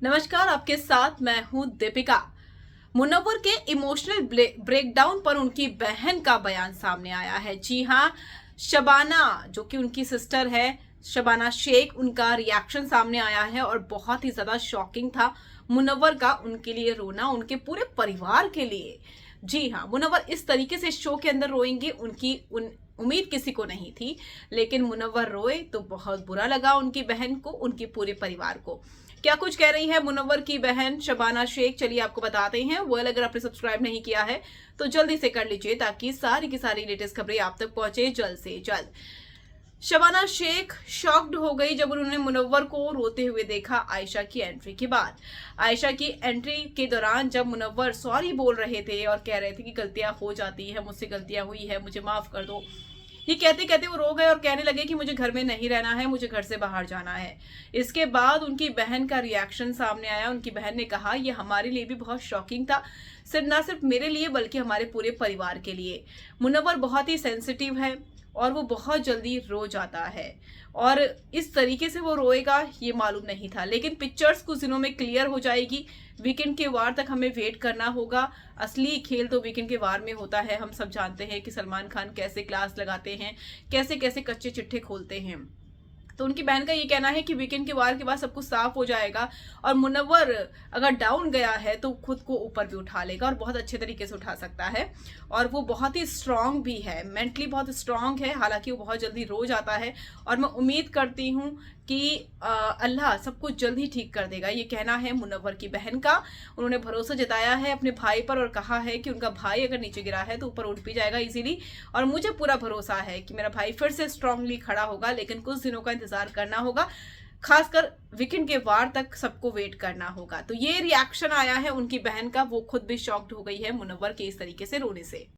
नमस्कार, आपके साथ मैं हूं दीपिका। मुनव्वर के इमोशनल ब्रेकडाउन पर उनकी बहन का बयान सामने आया है। जी हां, शबाना जो कि उनकी सिस्टर है, शबाना शेख, उनका रिएक्शन सामने आया है और बहुत ही ज्यादा शॉकिंग था। मुनव्वर का उनके लिए रोना, उनके पूरे परिवार के लिए। जी हां, मुनव्वर इस तरीके से शो के अंदर रोएंगे, उनकी उम्मीद किसी को नहीं थी, लेकिन मुनव्वर रोए तो बहुत बुरा लगा उनकी बहन को, उनके पूरे परिवार को। क्या कुछ कह रही है मुनव्वर की बहन शबाना शेख, चलिए आपको बताते हैं। वो अगर आपने सब्सक्राइब नहीं किया है तो जल्दी से कर लीजिए ताकि सारी की सारी लेटेस्ट खबरें आप तक पहुंचे जल्द से जल्द। शबाना शेख शॉक्ड हो गई जब उन्होंने मुनव्वर को रोते हुए देखा आयशा की एंट्री के बाद। आयशा की एंट्री के दौरान जब मुनव्वर सॉरी बोल रहे थे और कह रहे थे कि गलतियां हो जाती है, मुझसे गलतियां हुई है, मुझे माफ कर दो, ये कहते कहते वो रो गए और कहने लगे कि मुझे घर में नहीं रहना है, मुझे घर से बाहर जाना है। इसके बाद उनकी बहन का रिएक्शन सामने आया। उनकी बहन ने कहा, ये हमारे लिए भी बहुत शॉकिंग था, सिर्फ ना सिर्फ मेरे लिए बल्कि हमारे पूरे परिवार के लिए। मुनव्वर बहुत ही सेंसिटिव है और वो बहुत जल्दी रो जाता है, और इस तरीके से वो रोएगा ये मालूम नहीं था, लेकिन पिक्चर्स कुछ दिनों में क्लियर हो जाएगी। वीकेंड के वार तक हमें वेट करना होगा। असली खेल तो वीकेंड के वार में होता है। हम सब जानते हैं कि सलमान खान कैसे क्लास लगाते हैं, कैसे कैसे कच्चे चिट्ठे खोलते हैं। तो उनकी बहन का ये कहना है कि वीकेंड के वार के बाद सब कुछ साफ हो जाएगा और मुनव्वर अगर डाउन गया है तो खुद को ऊपर भी उठा लेगा और बहुत अच्छे तरीके से उठा सकता है। और वो बहुत ही स्ट्रांग भी है, मेंटली बहुत स्ट्रांग है, हालांकि वो बहुत जल्दी रो जाता है। और मैं उम्मीद करती हूँ कि अल्लाह सब कुछ जल्द ही ठीक कर देगा। ये कहना है मुनव्वर की बहन का। उन्होंने भरोसा जताया है अपने भाई पर और कहा है कि उनका भाई अगर नीचे गिरा है तो ऊपर उठ भी जाएगा इजीली, और मुझे पूरा भरोसा है कि मेरा भाई फिर से स्ट्रांगली खड़ा होगा, लेकिन कुछ दिनों का इंतजार करना होगा। खासकर वीकेंड के वार तक सबको वेट करना होगा। तो ये रिएक्शन आया है उनकी बहन का। वो खुद भी शॉक्ड हो गई है मुनव्वर के इस तरीके से रोने से।